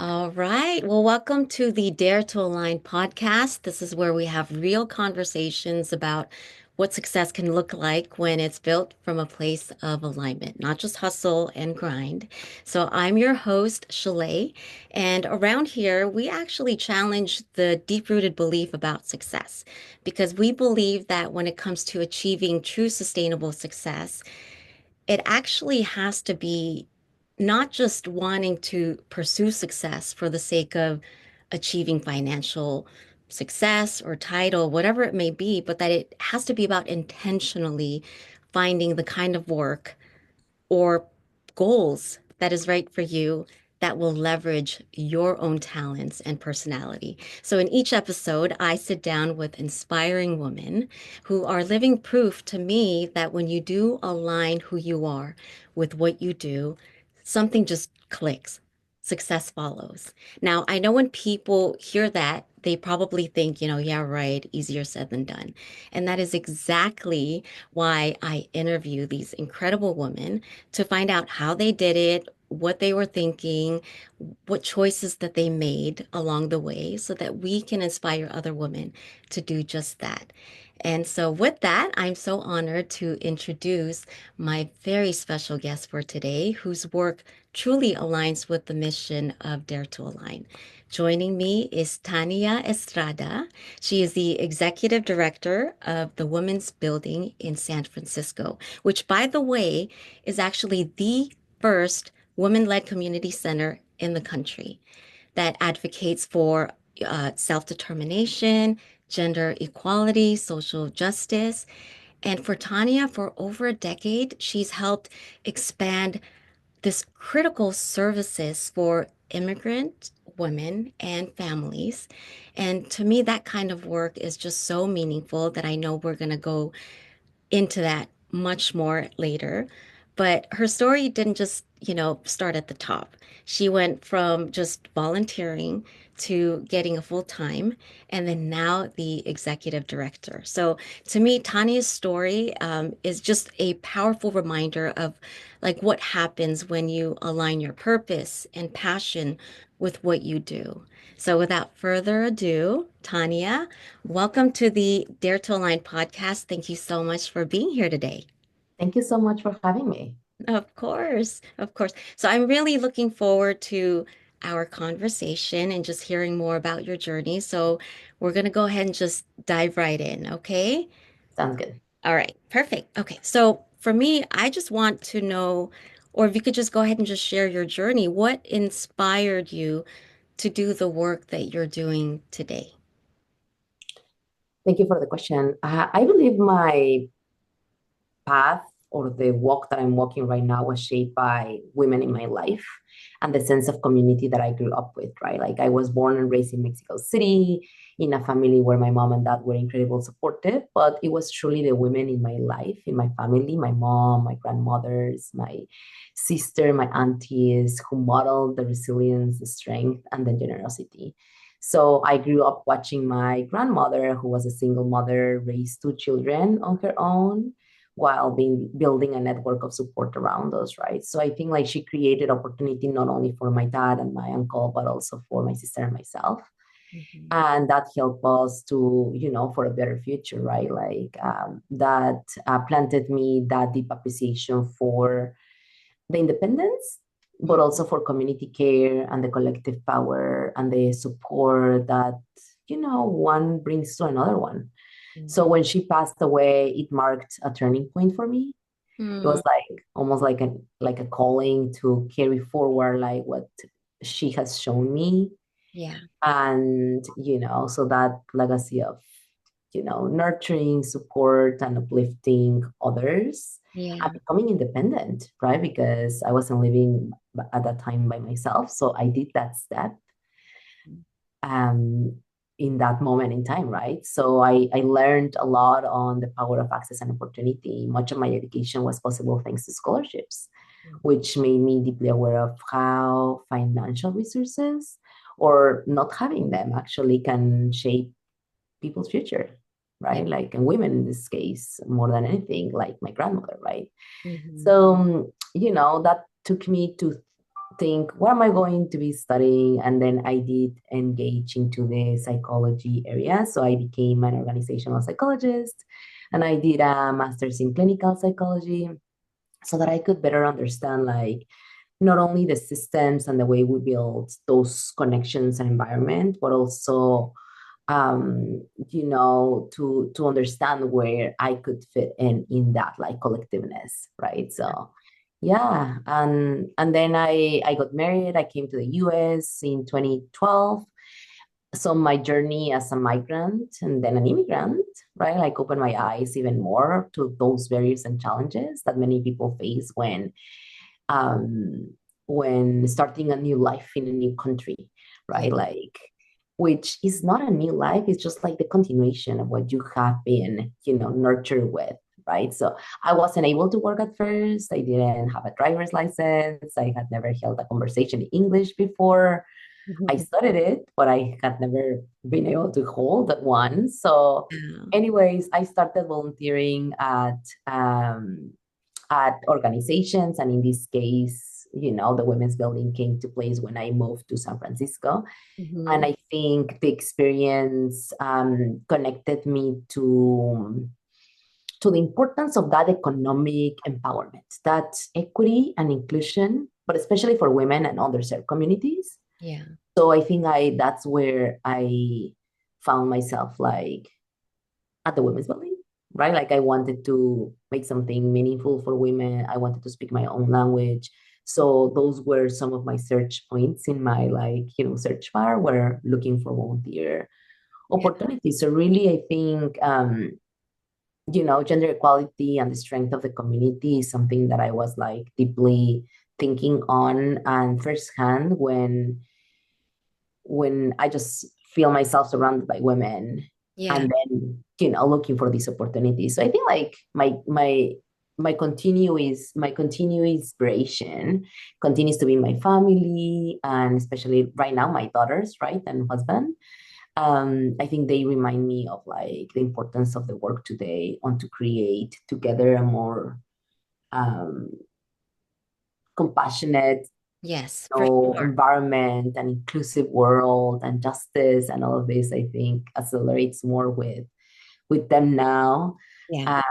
All right. Well, welcome to the Dare to Align podcast. This is where we have real conversations about what success can look like when it's built from a place of alignment, not just hustle and grind. So, I'm your host, Shilaie, and around here, we actually challenge the deep rooted belief about success because we believe that when it comes to achieving true sustainable success, it actually has to be not just wanting to pursue success for the sake of achieving financial success or title, whatever it may be, but that it has to be about intentionally finding the kind of work or goals that is right for you that will leverage your own talents and personality. So, in each episode, I sit down with inspiring women who are living proof to me that when you do align who you are with what you do, something just clicks. Success follows. Now, I know when people hear that, they probably think, yeah, right, easier said than done. And that is exactly why I interview these incredible women to find out how they did it, what they were thinking, what choices that they made along the way, so that we can inspire other women to do just that. And so, with that, I'm so honored to introduce my very special guest for today, whose work truly aligns with the mission of Dare to Align. Joining me is Tania Estrada. She is the executive director of the Women's Building in San Francisco, which, by the way, is actually the first women-led community center in the country that advocates for self-determination, gender equality, social justice. And for Tania, for over a decade, she's helped expand this critical services for immigrant women and families. And to me, that kind of work is just so meaningful that I know we're going to go into that much more later. But her story didn't just, start at the top. She went from just volunteering to getting a full time and then now the executive director. So to me, Tanya's story is just a powerful reminder of like what happens when you align your purpose and passion with what you do. So without further ado, Tanya, welcome to the Dare to Align podcast. Thank you so much for being here today. Thank you so much for having me. Of course, of course. So I'm really looking forward to our conversation and just hearing more about your journey. So we're going to go ahead and just dive right in, okay? Sounds good. All right, perfect. Okay, so for me, I just want to know, or if you could just go ahead and just share your journey, what inspired you to do the work that you're doing today? Thank you for the question. I believe my path or the walk that I'm walking right now was shaped by women in my life and the sense of community that I grew up with, right? Like I was born and raised in Mexico City in a family where my mom and dad were incredibly supportive, but it was truly the women in my life, in my family, my mom, my grandmothers, my sister, my aunties, who modeled the resilience, the strength, and the generosity. So I grew up watching my grandmother, who was a single mother, raise two children on her own while being building a network of support around us, right? So I think like she created opportunity not only for my dad and my uncle, but also for my sister and myself. Mhm. And that helped us to, for a better future, right? Like that planted me that deep appreciation for the independence, but also for community care and the collective power and the support that, one brings to another one. So Mhm. when she passed away, it marked a turning point for me. It Mm, was like almost like a calling to carry forward like what she has shown me. yeah, And, so that legacy of, nurturing, support, and uplifting others and yeah. becoming independent, right? Because I wasn't living at that time by myself. So I did that step um, in that moment in time, right? So I learned a lot on the power of access and opportunity. Much of my education was possible thanks to scholarships, which made me deeply aware of how financial resources or not having them actually can shape people's future, Yeah. right? Like, and women in this case, more than anything, like my grandmother, right? Mhm. So, that took me to think, what am I going to be studying? And then I did engage into the psychology area. So I became an organizational psychologist and I did a master's in clinical psychology so that I could better understand like not only the systems and the way we build those connections and environment, but also to understand where I could fit in that like collectiveness, right? So yeah, and then I got married. I came to the US in 2012. So my journey as a migrant and then an immigrant, right? Like opened my eyes even more to those barriers and challenges that many people face um, when starting a new life in a new country, Yeah. right? Like, which is not a new life, it's just like the continuation of what you have been, nurtured with, right? So I wasn't able to work at first. I didn't have a driver's license. I had never held a conversation in English before. I Mhm. studied it, but I had never been able to hold one. So, Yeah. anyways, I started volunteering at organizations. And in this case, the women's building came to place when I moved to San Francisco. And Mhm. I think the experience connected me to the importance of that economic empowerment, that equity and inclusion, but especially for women and underserved communities. Yeah. So I think that's where I found myself like at the women's building, right? Like I wanted to make something meaningful for women. I wanted to speak my own language. So those were some of my search points in my like, search bar where looking for volunteer Yeah. opportunities. So really, I think, gender equality and the strength of the community is something that I was like deeply thinking on and firsthand when I just feel myself surrounded by women Yeah. and then, looking for these opportunities. So I think like my continuous inspiration continues to be my family and especially right now my daughters, right, and husband. I think they remind me of like the importance of the work today on to create together a more um, compassionate Yes, for sure. environment and inclusive world and justice and all of this. I think accelerates more with them now Yeah.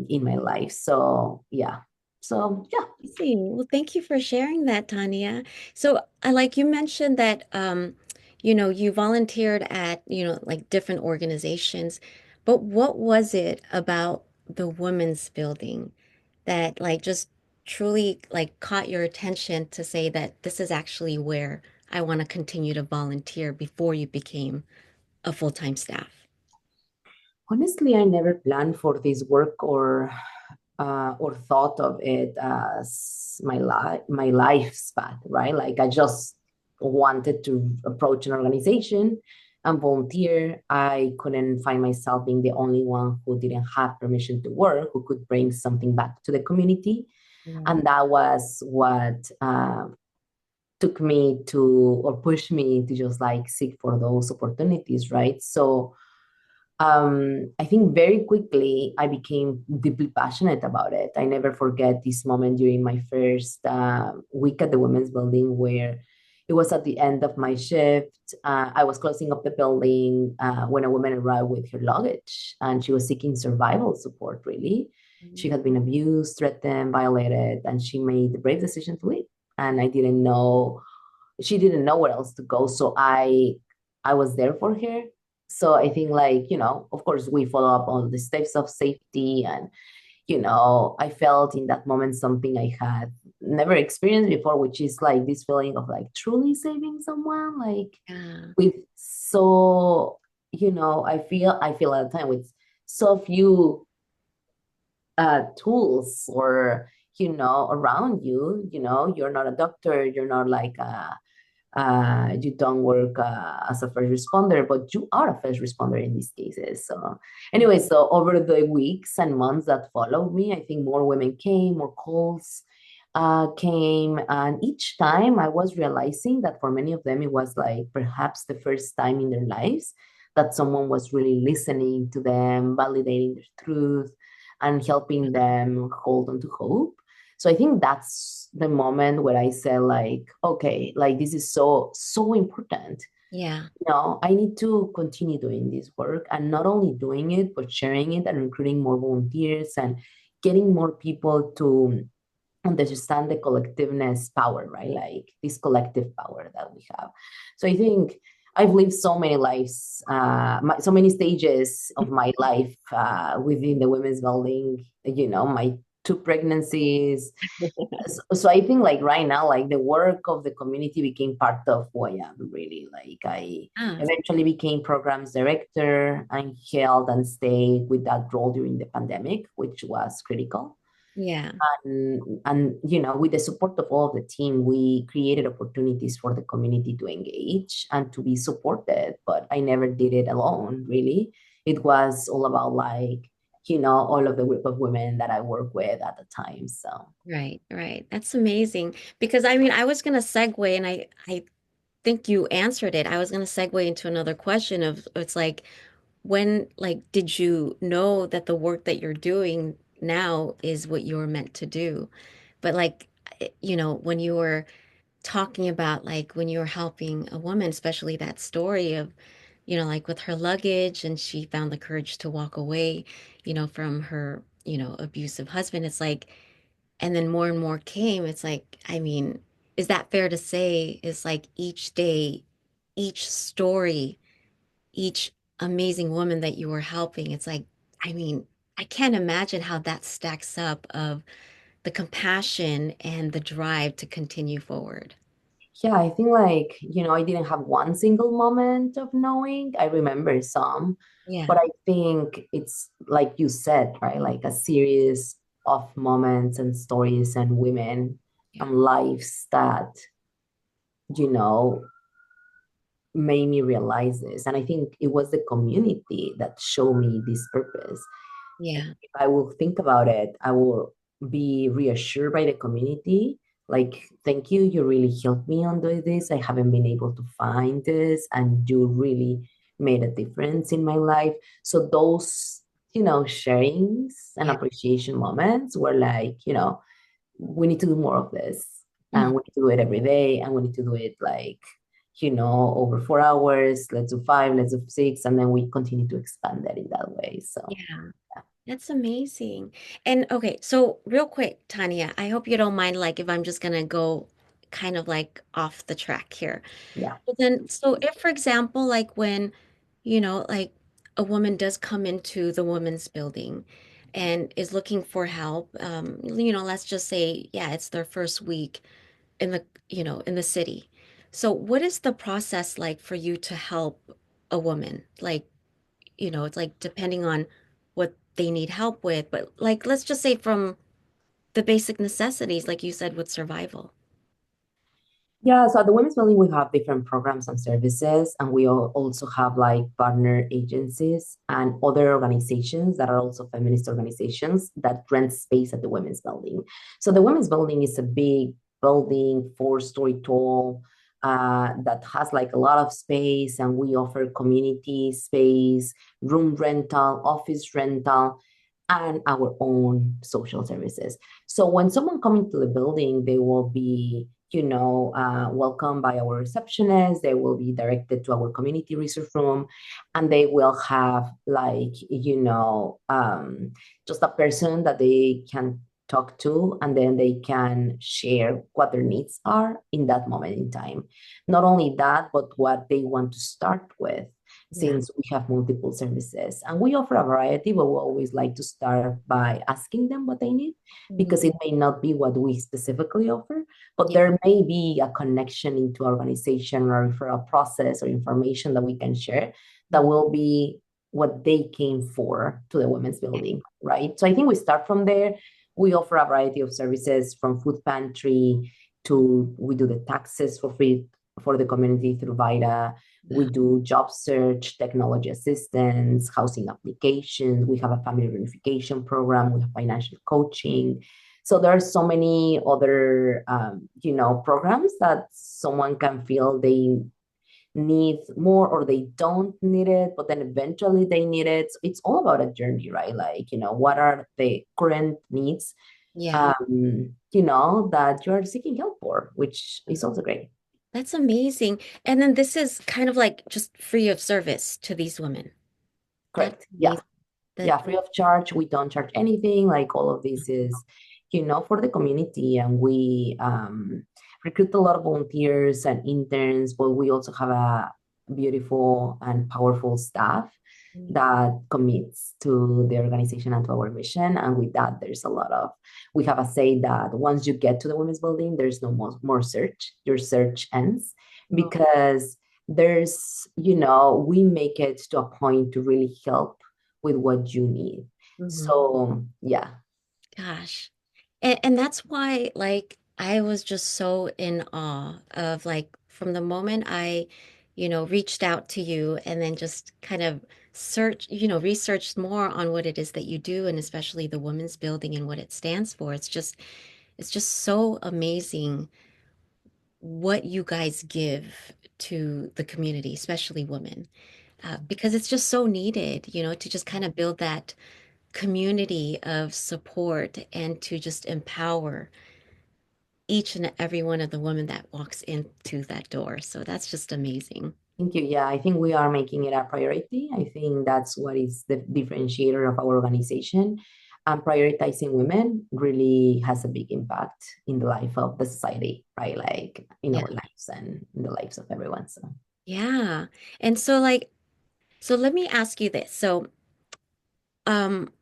in my life. So yeah. So yeah. I see. Well, thank you for sharing that, Tanya. So, I like you mentioned that you volunteered at, like different organizations, but what was it about the women's building that like just truly like caught your attention to say that this is actually where I want to continue to volunteer before you became a full-time staff? Honestly, I never planned for this work or thought of it as my life's path, right? Like I just wanted to approach an organization and volunteer. I couldn't find myself being the only one who didn't have permission to work, who could bring something back to the community. Yeah. And that was what took me to or pushed me to just like seek for those opportunities, right? So I think very quickly I became deeply passionate about it. I never forget this moment during my first week at the Women's Building where it was at the end of my shift. I was closing up the building when a woman arrived with her luggage and she was seeking survival support, really. She Mhm. had been abused, threatened, violated, and she made the brave decision to leave. And I didn't know she didn't know where else to go, so I was there for her. So I think like of course we follow up on the steps of safety, and I felt in that moment something I had never experienced before, which is like this feeling of like truly saving someone, like Yeah. with so I feel at the time with so few tools or around you. You're not a doctor, you're not like you don't work as a first responder, but you are a first responder in these cases. So, anyway, so over the weeks and months that followed me, I think more women came, more calls came. And each time I was realizing that for many of them, it was like perhaps the first time in their lives that someone was really listening to them, validating their truth, and helping them hold on to hope. So I think that's the moment where I said like, okay, like this is so important. Yeah. No, I need to continue doing this work and not only doing it, but sharing it and recruiting more volunteers and getting more people to understand the collectiveness power, right? Like this collective power that we have. So I think I've lived so many lives, so many stages of my life within the women's building, you know, my two pregnancies, so I think like right now, like the work of the community became part of who I am really. Like I Ah, eventually became programs director and held and stayed with that role during the pandemic, which was critical. yeah. And you know, with the support of all of the team, we created opportunities for the community to engage and to be supported. But I never did it alone, really. It was all about like, you know, all of the group of women that I work with at the time. So Right, right. That's amazing. Because I mean, I was going to segue and I think you answered it. I was going to segue into another question of it's like when like did you know that the work that you're doing now is what you were meant to do? But like when you were talking about like when you were helping a woman, especially that story of, like with her luggage and she found the courage to walk away, from her, abusive husband. It's like, and then more and more came. It's like, I mean, is that fair to say is like each day, each story, each amazing woman that you were helping, it's like, I mean, I can't imagine how that stacks up of the compassion and the drive to continue forward. yeah, I think like, you know, I didn't have one single moment of knowing. I remember some, Yeah. but I think it's like you said, right? Like a series of moments and stories and women Yeah. and lives that, you know, made me realize this. And I think it was the community that showed me this purpose. Yeah. If I will think about it, I will be reassured by the community. Like, thank you, you really helped me on doing this. I haven't been able to find this, and you really made a difference in my life. So those, you know, sharings and Yeah. appreciation moments were like, you know, we need to do more of this, and Mm. we need to do it every day, and we need to do it like, you know, over 4 hours. Let's do five, let's do six, and then we continue to expand that in that way. So. Yeah. That's amazing. And okay, so real quick, Tanya, I hope you don't mind like if I'm just gonna go kind of like off the track here. Yeah. But then, so if, for example, like when, like a woman does come into the women's building and is looking for help, let's just say, yeah, it's their first week in the city. So what is the process like for you to help a woman? Like, it's like depending on what they need help with, but like, let's just say from the basic necessities, like you said, with survival. Yeah, so at the Women's Building, we have different programs and services, and we also have like partner agencies and other organizations that are also feminist organizations that rent space at the Women's Building. So the Women's Building is a big building, 4-story tall, that has like a lot of space, and we offer community space, room rental, office rental, and our own social services. So when someone coming to the building, they will be, you know, welcomed by our receptionist. They will be directed to our community resource room, and they will have like, you know, just a person that they can talk to, and then they can share what their needs are in that moment in time. Not only that, but what they want to start with, Yeah. since we have multiple services and we offer a variety, but we always like to start by asking them what they need, because Mhm. it may not be what we specifically offer, but Yeah. there may be a connection into organization or referral process or information that we can share that Mhm. will be what they came for to the women's building, right? So I think we start from there. We offer a variety of services from food pantry to we do the taxes for free for the community through Vita. We Wow. do job search, technology assistance, housing applications. We have a family reunification program. We have financial coaching. So there are so many other, you know, programs that someone can feel they need more or they don't need it, but then eventually they need it. So it's all about a journey, right? Like, you know, what are the current needs Yeah. that you're seeking help for, which is also great. That's amazing. And then this is kind of like just free of service to these women. That's Correct. Yeah. amazing. Yeah, That, free of charge. We don't charge anything. Like all of this is, for the community, and we recruit a lot of volunteers and interns, but we also have a beautiful and powerful staff that commits to the organization and to our mission. And with that, we have a say that once you get to the women's building, there's no more search. Your search ends oh, because we make it to a point to really help with what you need. mhm. So yeah, Gosh. And that's why, like, I was just so in awe of, like, from the moment I, reached out to you and then just kind of researched more on what it is that you do, and especially the Women's Building and what it stands for. It's just so amazing what you guys give to the community, especially women, because it's just so needed, to just kind of build that community of support and to just empower each and every one of the women that walks into that door. So that's just amazing. thank you. Yeah, I think we are making it a priority. I think that's what is the differentiator of our organization. And prioritizing women really has a big impact in the life of the society, right? Like in Yeah. our lives and in the lives of everyone. So Yeah. And so let me ask you this. So, um,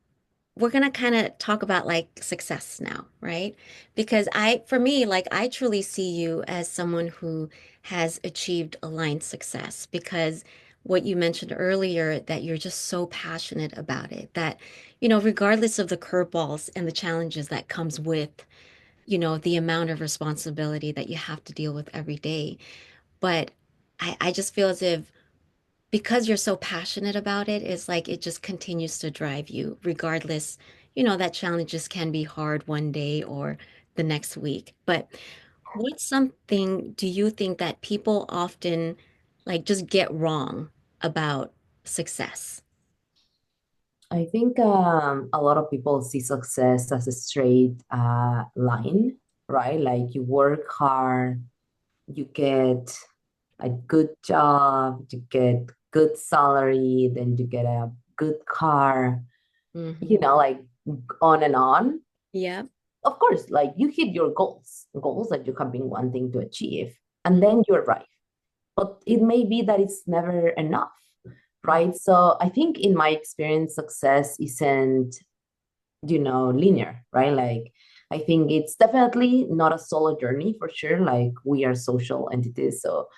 we're gonna kind of talk about like success now, right? Because for me, like I truly see you as someone who has achieved aligned success because what you mentioned earlier, that you're just so passionate about it, that, regardless of the curveballs and the challenges that comes with, the amount of responsibility that you have to deal with every day. But I just feel as if because you're so passionate about it, it's like it just continues to drive you, regardless, that challenges can be hard one day or the next week. But what's something do you think that people often like just get wrong about success? I think a lot of people see success as a straight line, right? Like you work hard, you get a good job, you get good salary, then you get a good car, Hmm. like on and on. Yeah. Of course, like you hit your goals that you have been wanting to achieve, and then you arrive. But it may be that it's never enough, right? So I think in my experience, success isn't linear, right? Like, I think it's definitely not a solo journey for sure. Like, we are social entities. So,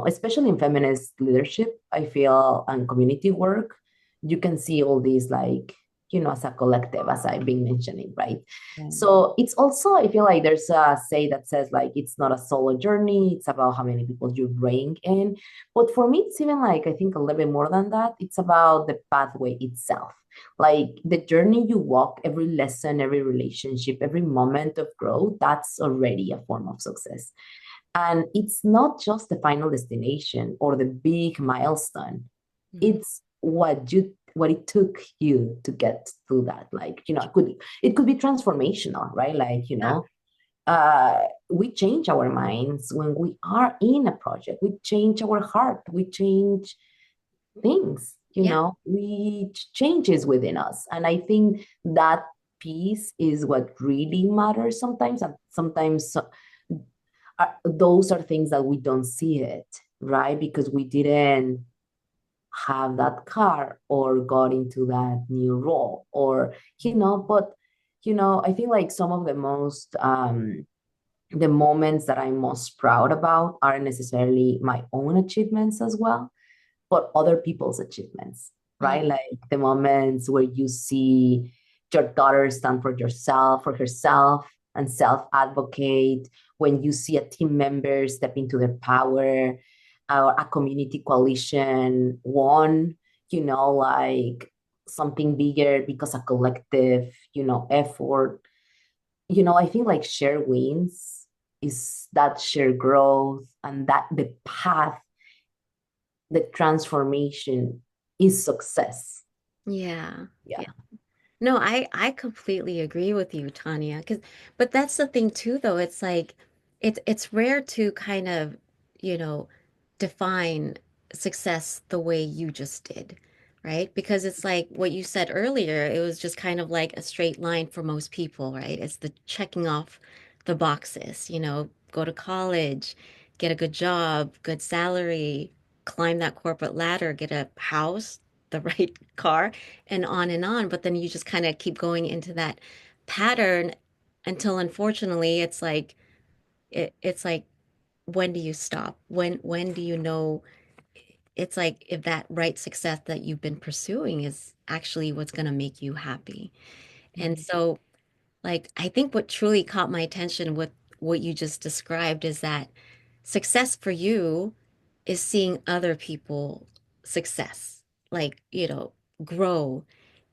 especially in feminist leadership, I feel, and community work, you can see all these, like, as a collective, as I've been mentioning, right? Yeah. So it's also, I feel like there's a say that says, like, it's not a solo journey, it's about how many people you bring in. But for me, it's even like, I think a little bit more than that. It's about the pathway itself, like the journey you walk, every lesson, every relationship, every moment of growth, that's already a form of success. And it's not just the final destination or the big milestone. Mhm. It's what it took you to get to that. Like, it could be transformational, right? Like, we change our minds when we are in a project. We change our heart. We change things, Yeah. we changes within us. And I think that piece is what really matters sometimes. And sometimes those are things that we don't see it, right? Because we didn't have that car or got into that new role or, but, I think like some of the moments that I'm most proud about aren't necessarily my own achievements as well, but other people's achievements, Mhm. right? Like the moments where you see your daughter stand for herself, and self advocate, when you see a team member step into their power, or a community coalition won, like something bigger because a collective, effort. I think like share wins is that share growth, and that the path, the transformation is success. Yeah. Yeah. Yeah. No, I completely agree with you, Tanya. But that's the thing too, though. It's like it's rare to kind of, you know, define success the way you just did, right? Because it's like what you said earlier, it was just kind of like a straight line for most people, right? It's the checking off the boxes, go to college, get a good job, good salary, climb that corporate ladder, get a house, the right car and on and on. But then you just kind of keep going into that pattern until unfortunately it's like when do you stop? When do you know it's like if that right success that you've been pursuing is actually what's going to make you happy. And Mhm. so like I think what truly caught my attention with what you just described is that success for you is seeing other people success, like, grow.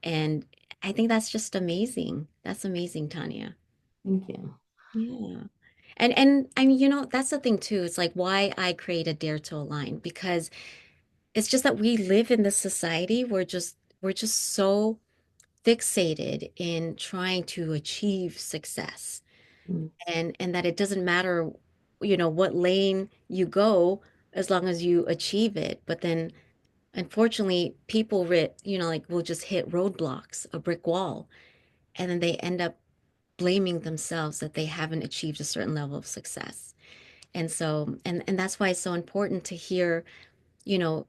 And I think that's just amazing. That's amazing, Tanya. Thank you. Yeah. And I mean, that's the thing too. It's like why I created Dare to Align because it's just that we live in this society we're just so fixated in trying to achieve success Mm. and that it doesn't matter what lane you go as long as you achieve it. But then unfortunately people like will just hit roadblocks, a brick wall, and then they end up blaming themselves that they haven't achieved a certain level of success. And so and that's why it's so important to hear you know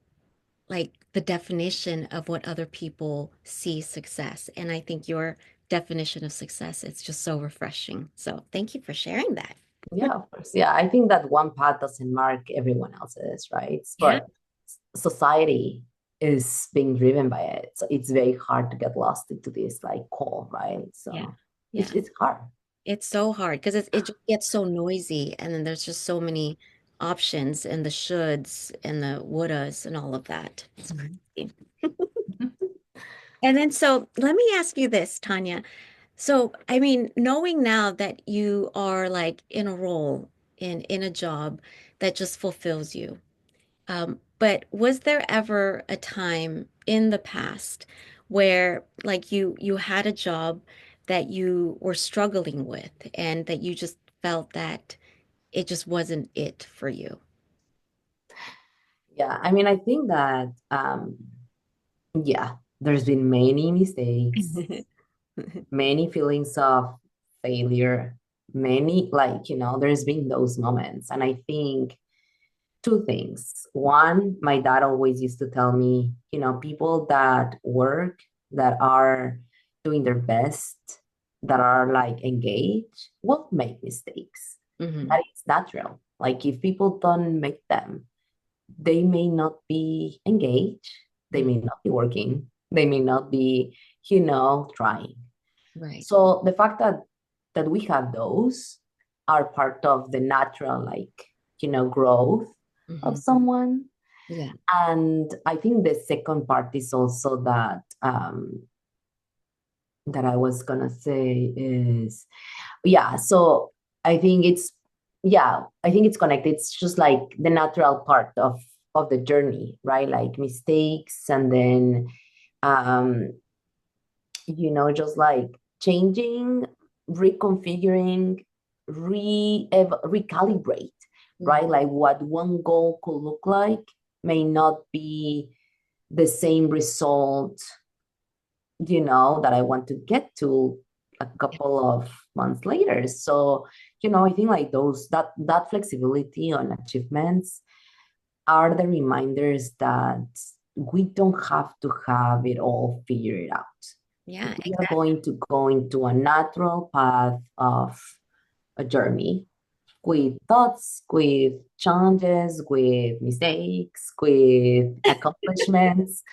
like the definition of what other people see success. And I think your definition of success, it's just so refreshing. So thank you for sharing that. Yeah, of course. Yeah, I think that one path doesn't mark everyone else's, right? Yeah, But society is being driven by it. So it's very hard to get lost into this like call, right? yeah, So yeah. it's hard. It's so hard because it just gets so noisy, and then there's just so many options and the shoulds and the wouldas and all of that. It's Mhm. crazy. And then so let me ask you this, Tanya. So, I mean, knowing now that you are like in a role in a job that just fulfills you, but was there ever a time in the past where like you had a job that you were struggling with and that you just felt that it just wasn't it for you? Yeah, I mean, I think that yeah, there's been many mistakes, many feelings of failure, many like, there's been those moments. And I think two things. One, my dad always used to tell me, people that work, that are doing their best, that are like engaged, will make mistakes. Hmm. That is natural. Like if people don't make them, they may not be engaged, they may not be working, they may not be, trying. Right. So the fact that we have those are part of the natural, like, growth of Hmm. someone. Yeah. And I think the second part is also that I was gonna say is, yeah, so I think it's, yeah, I think it's connected. It's just like the natural part of the journey, right? Like mistakes, and then um just like changing, reconfiguring, recalibrate, Hmm. right? Like what one goal could look like may not be the same result, that I want to get to a couple of months later. So, I think like that flexibility on achievements are the reminders that we don't have to have it all figured out. Yeah, We are going to go into a natural path of a journey with thoughts, with challenges, with mistakes, with accomplishments,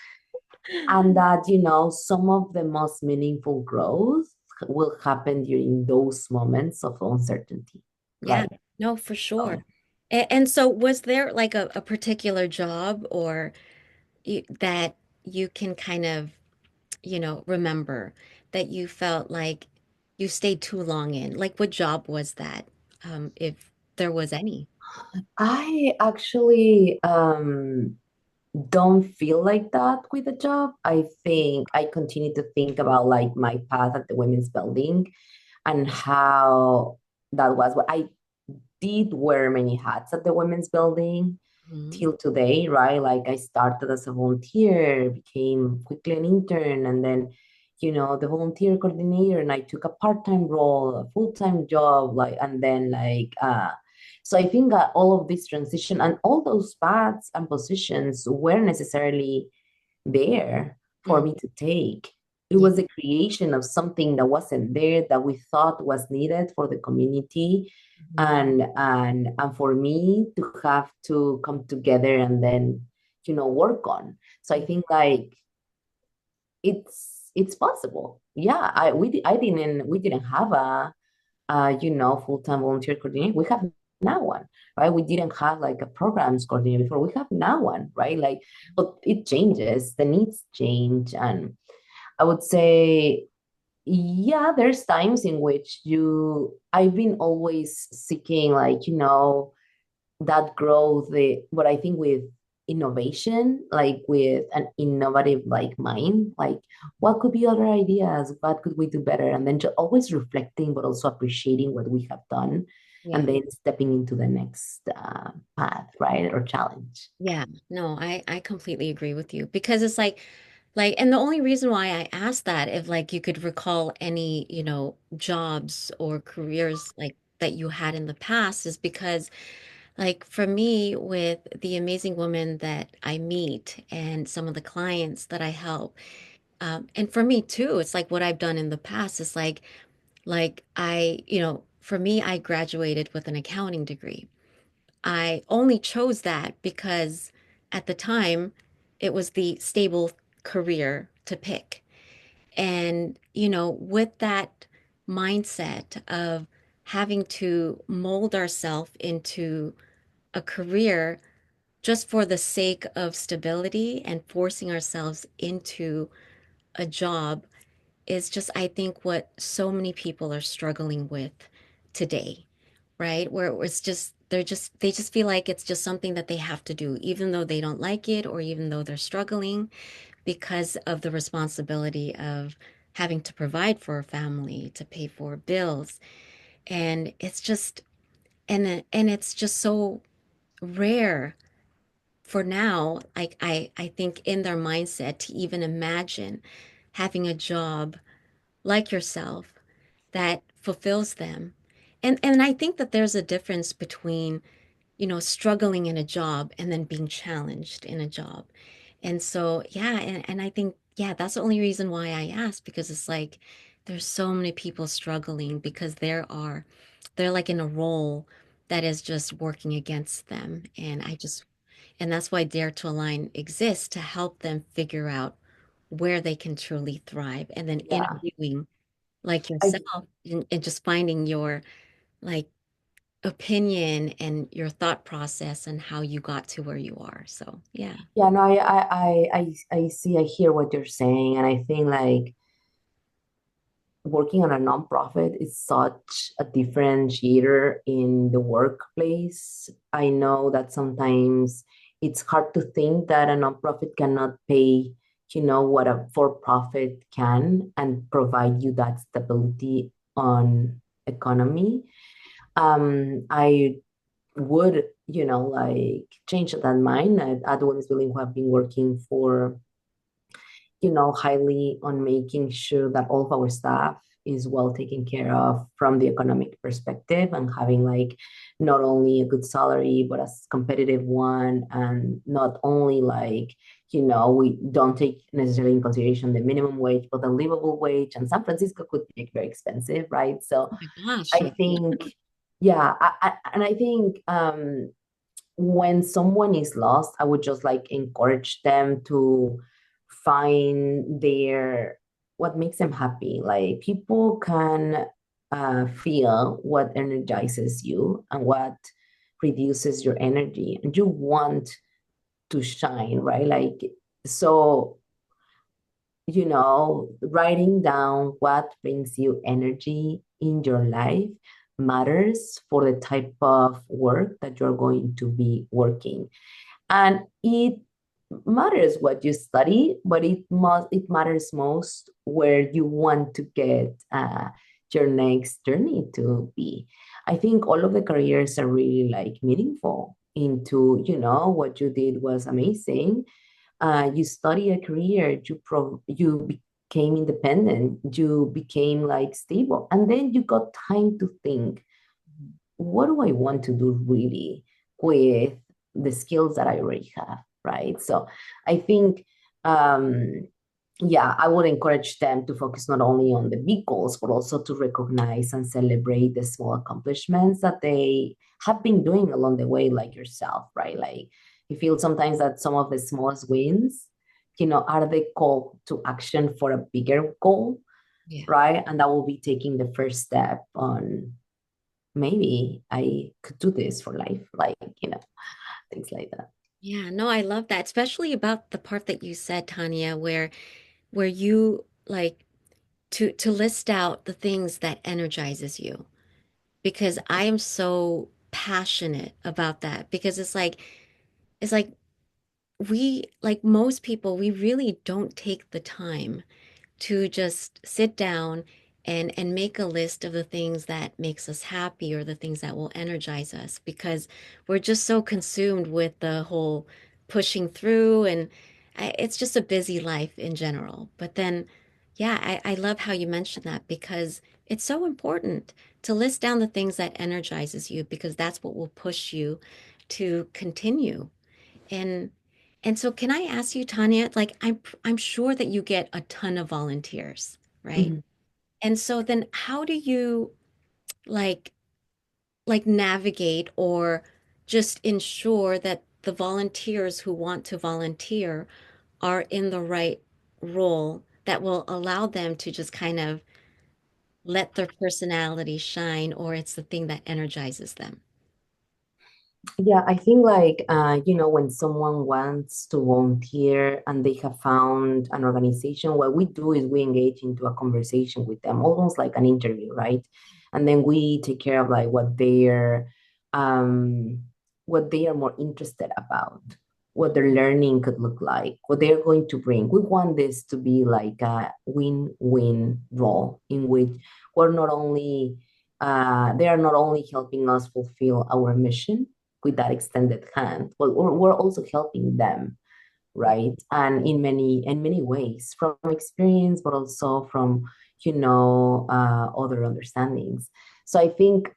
and exactly. that, some of the most meaningful growth will happen during those moments of uncertainty, Yeah, right? no, for sure. So, And so was there like a particular job or that you can kind of, remember that you felt like you stayed too long in? Like what job was that? If there was any. I actually don't feel like that with a job. I think I continue to think about like my path at the women's building and how that was what I did wear many hats at the women's building Mhm. till today, right? Like I started as a volunteer, became quickly an intern, and then, the volunteer coordinator, and I took a part-time role, a full-time job, like, and then so I think that all of this transition and all those paths and positions were necessarily there for Mhm. me to take. It Yeah. was the creation of something that wasn't there that we thought was needed for the community Mhm. and for me to have to come together and then work on. So I think like it's possible. Yeah, we didn't have a full-time volunteer coordinator. We have now one, right? We didn't have like a programs coordinator before. We have now one, right? Like, but it changes, the needs change. And I would say, yeah, there's times in which I've been always seeking like, that growth, but I think with innovation, like with an innovative like mind, like what could be other ideas, what could we do better, and then just always reflecting but also appreciating what we have done and Yeah. then stepping into the next path, right, or challenge. Yeah. No, I completely agree with you because it's like, and the only reason why I asked that, if like you could recall any, jobs or careers like that you had in the past, is because like for me, with the amazing women that I meet and some of the clients that I help, and for me too, it's like what I've done in the past is like for me, I graduated with an accounting degree. I only chose that because at the time it was the stable career to pick. And, with that mindset of having to mold ourselves into a career just for the sake of stability and forcing ourselves into a job is just, I think, what so many people are struggling with today, right? Where it's just, they just feel like it's just something that they have to do, even though they don't like it or even though they're struggling because of the responsibility of having to provide for a family, to pay for bills. And it's just, and it's just so rare for now, like I think in their mindset to even imagine having a job like yourself that fulfills them. And I think that there's a difference between, struggling in a job and then being challenged in a job. And so, yeah, and I think, yeah, that's the only reason why I asked, because it's like there's so many people struggling because they're like in a role that is just working against them. And that's why Dare to Align exists, to help them figure out where they can truly thrive. And then Yeah. interviewing like I yourself and just finding your like opinion and your thought process and how you got to where you are. So, yeah. Yeah, no, I see, I hear what you're saying, and I think like working on a nonprofit is such a differentiator in the workplace. I know that sometimes it's hard to think that a nonprofit cannot pay, what a for-profit can and provide you that stability on economy. I would, like change that mind. At Women's Building, who have been working for highly on making sure that all of our staff is well taken care of from the economic perspective and having like not only a good salary but a competitive one, and not only like we don't take necessarily in consideration the minimum wage but the livable wage, and San Francisco could be very expensive, right? So Oh my gosh, I yeah. think, yeah, and I think when someone is lost, I would just like encourage them to find what makes them happy. Like people can feel what energizes you and what reduces your energy, and you want to shine, right? Like, so writing down what brings you energy in your life matters for the type of work that you're going to be working. And it matters what you study, but it matters most where you want to get your next journey to be. I think all of the careers are really like meaningful into, what you did was amazing. You study a career, you became independent, you became like stable, and then you got time to think, what do I want to do really with the skills that I already have, right? So I think, um, yeah, I would encourage them to focus not only on the big goals, but also to recognize and celebrate the small accomplishments that they have been doing along the way, like yourself, right? Like, you feel sometimes that some of the smallest wins, are the call to action for a bigger goal, Yeah. right? And that will be taking the first step on maybe I could do this for life, like, things like that. Yeah, no, I love that, especially about the part that you said, Tanya, where you like to list out the things that energizes you. Because I am so passionate about that because it's like we like most people we really don't take the time to just sit down and make a list of the things that makes us happy or the things that will energize us because we're just so consumed with the whole pushing through and it's just a busy life in general. But then, yeah, I love how you mentioned that because it's so important to list down the things that energizes you because that's what will push you to continue. And and so can I ask you, Tanya, like I'm sure that you get a ton of volunteers, right? Mhm. And so then how do you like navigate or just ensure that the volunteers who want to volunteer are in the right role that will allow them to just kind of let their personality shine or it's the thing that energizes them? Yeah, I think like when someone wants to volunteer and they have found an organization, what we do is we engage into a conversation with them, almost like an interview, right? And then we take care of like um what they are more interested about, what their learning could look like, what they're going to bring. We want this to be like a win-win role in which we're not only they are not only helping us fulfill our mission with that extended hand, but we're also helping them, right? And in many ways, from experience, but also from other understandings. So I think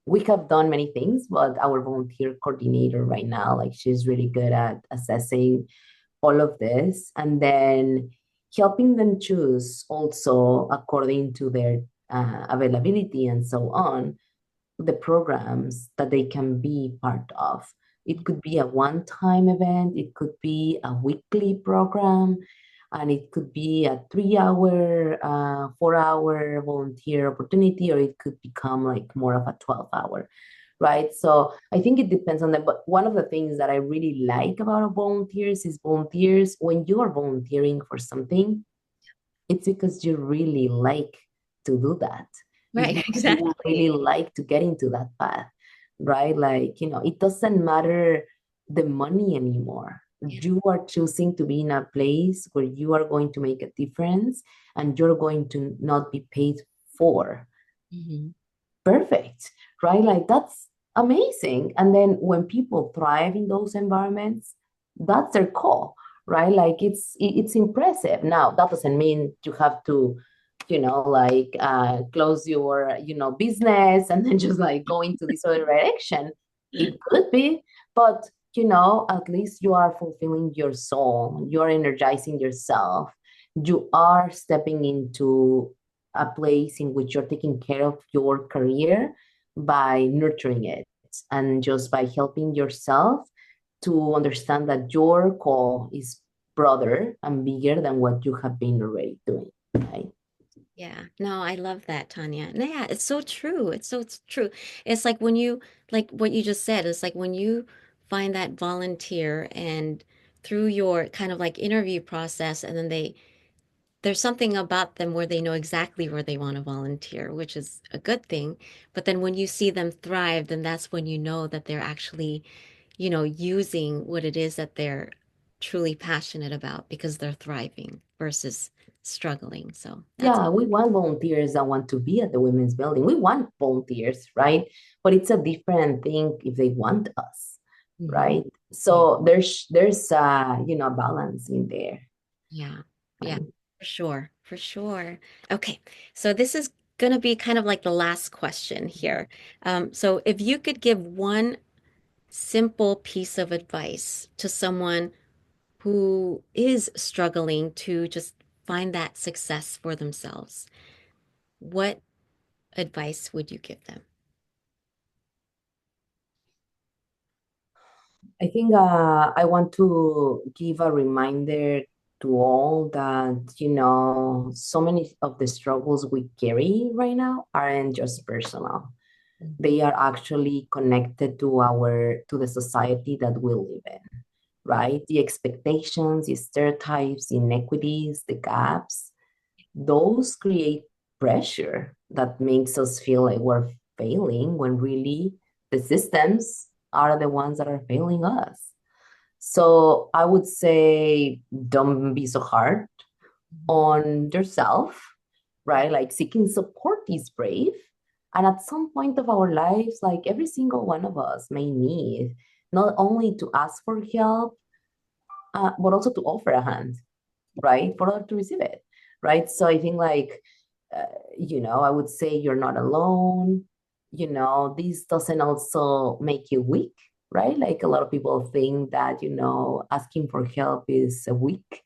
we have done many things, but our volunteer coordinator right now, like she's really good at assessing all of this and then helping them choose also according to their availability and so on the programs that they can be part of. It could be a one-time event, it could be a weekly program, and it could be a 3 hour, 4 hour volunteer opportunity, or it could become like more of a 12 hour, right? So I think it depends on them. But one of the things that I really like about volunteers is volunteers, when you are volunteering for something, it's because you really like to do that. Right, You exactly. really like to get into that path, right? Like, it doesn't matter the money anymore. Yeah. You are choosing to be in a place where you are going to make a difference and you're going to not be paid for. Mhm. Perfect, right? Like that's amazing. And then when people thrive in those environments, that's their call, right? Like it's impressive. Now that doesn't mean you have to, like close your, business and then just like go into this other direction. It could be, but at least you are fulfilling your soul, you're energizing yourself, you are stepping into a place in which you're taking care of your career by nurturing it and just by helping yourself to understand that your call is broader and bigger than what you have been already doing, right? Yeah, no, I love that, Tanya. No, yeah, it's so true. It's true. It's like when you, like what you just said, it's like when you find that volunteer and through your kind of like interview process, and then there's something about them where they know exactly where they want to volunteer, which is a good thing. But then when you see them thrive, then that's when you know that they're actually, using what it is that they're truly passionate about because they're thriving versus struggling. So that's Yeah, we want volunteers that want to be at the women's building. We want volunteers, right? But it's a different thing if they want us, Mhm. right? Yeah. So there's a balance in there, Yeah. Yeah. right? For sure. For sure. Okay. So this is going to be kind of like the last question here. So if you could give one simple piece of advice to someone who is struggling to just find that success for themselves, what advice would you give them? I think I want to give a reminder to all that, so many of the struggles we carry right now aren't just personal. Mhm. They are actually connected to the society that we live in, right? The expectations, the stereotypes, the inequities, the gaps, those create pressure that makes us feel like we're failing when really the systems are the ones that are failing us. So I would say don't be so hard Mhm. on yourself, right? Like seeking support is brave. And at some point of our lives, like every single one of us may need not only to ask for help, but also to offer a hand, right? For others to receive it, right? So I think uh, I would say you're not alone. This doesn't also make you weak, right? Like a lot of people think that, asking for help is a weak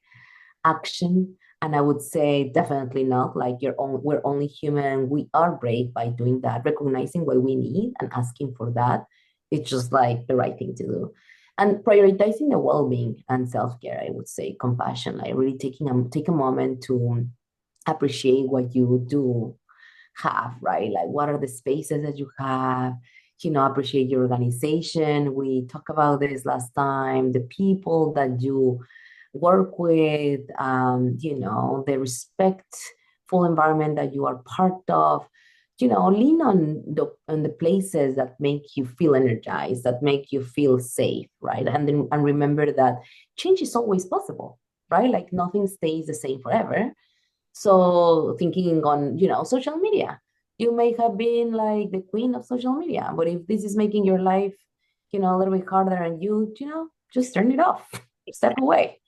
action. And I would say definitely not. Like we're only human. We are brave by doing that, recognizing what we need and asking for that. It's just like the right thing to do. And prioritizing the well-being and self-care, I would say compassion, like really take a moment to appreciate what you do have, right? Like what are the spaces that you have? Appreciate your organization. We talked about this last time, the people that you work with, the respectful environment that you are part of. Lean on the places that make you feel energized, that make you feel safe, right? And remember that change is always possible, right? Like nothing stays the same forever. So thinking on, social media, you may have been like the queen of social media, but if this is making your life, a little bit harder and just turn it off, step away.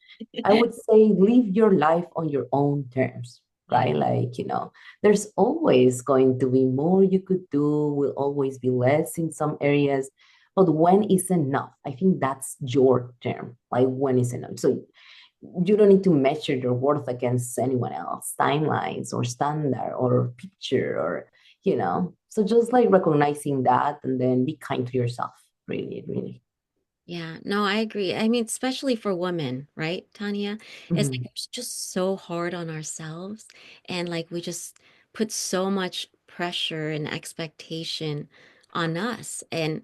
I would say live your life on your own terms, Yeah. right? Like, there's always going to be more you could do, will always be less in some areas. But when is enough? I think that's your term. Like when is enough? So you don't need to measure your worth against anyone else, timelines or standard or picture or, So just like recognizing that and then be kind to yourself, really, really. Yeah, no, I agree. I mean, especially for women, right, Tanya? It's like Mhm. it's just so hard on ourselves. And like we just put so much pressure and expectation on us. And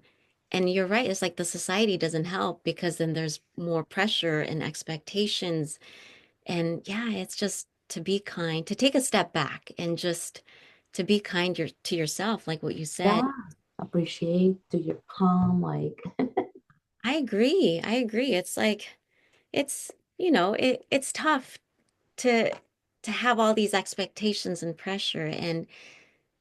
you're right, it's like the society doesn't help because then there's more pressure and expectations. And yeah, it's just to be kind, to take a step back and just to be kind to yourself, like what you said. Yeah, appreciate to your palm, like. I agree. I agree. It's like it's, it's tough to to have all these expectations and pressure and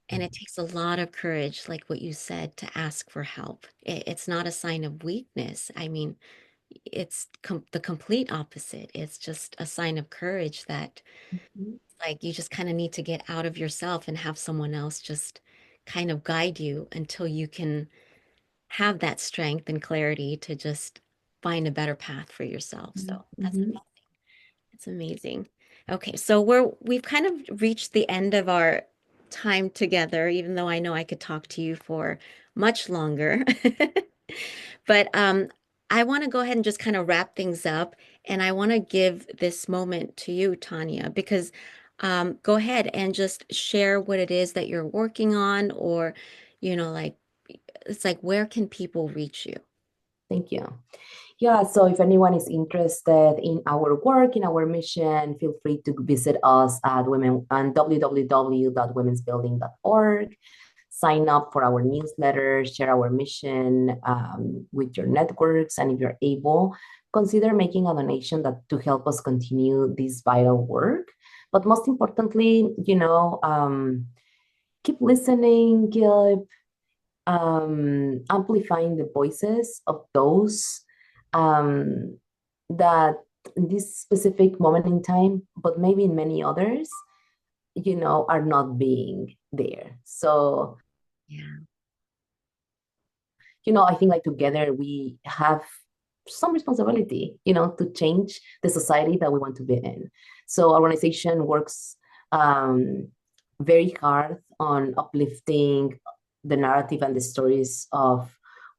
it takes a lot of courage, like what you said, to ask for help. It's not a sign of weakness. I mean, it's the complete opposite. It's just a sign of courage that Mhm. like you just kind of need to get out of yourself and have someone else just kind of guide you until you can have that strength and clarity to just find a better path for yourself. So that's Mhm. it's amazing. Okay, so we've kind of reached the end of our time together, even though I know I could talk to you for much longer. But I want to go ahead and just kind of wrap things up, and I want to give this moment to you, Tanya, because go ahead and just share what it is that you're working on, or like it's like where can people reach you? Thank you. Yeah, so if anyone is interested in our work, in our mission, feel free to visit us at women on www.womensbuilding.org. Sign up for our newsletter, share our mission with your networks, and if you're able, consider making a donation that to help us continue this vital work. But most importantly, keep listening, keep amplifying the voices of those um, that in this specific moment in time, but maybe in many others, are not being there. So, Yeah. I think like together we have some responsibility, to change the society that we want to be in. So our organization works um, very hard on uplifting the narrative and the stories of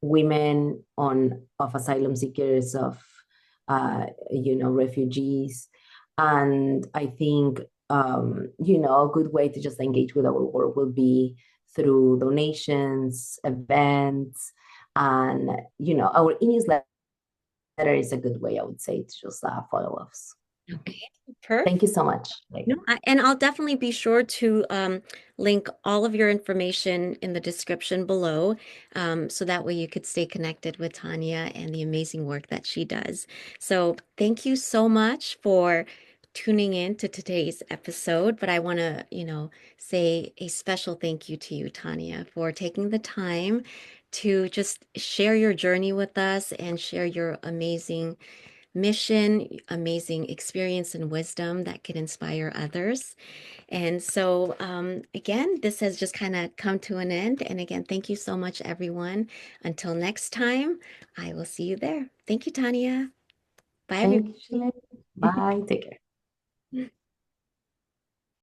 women of asylum seekers, of refugees. And I think a good way to just engage with our work will be through donations, events, and our e-newsletter is a good way, I would say, to just follow us. Okay. Thank you Perfect. so much. No, and I'll definitely be sure to link all of your information in the description below, so that way you could stay connected with Tania and the amazing work that she does. So thank you so much for tuning in to today's episode. But I want to, say a special thank you to you, Tania, for taking the time to just share your journey with us and share your amazing mission, amazing experience and wisdom that could inspire others. And so, again, this has just kind of come to an end. And again, thank you so much, everyone. Until next time, I will see you there. Thank you, Tania. Bye, Thank you, everyone. Shilaie. Bye. Take care.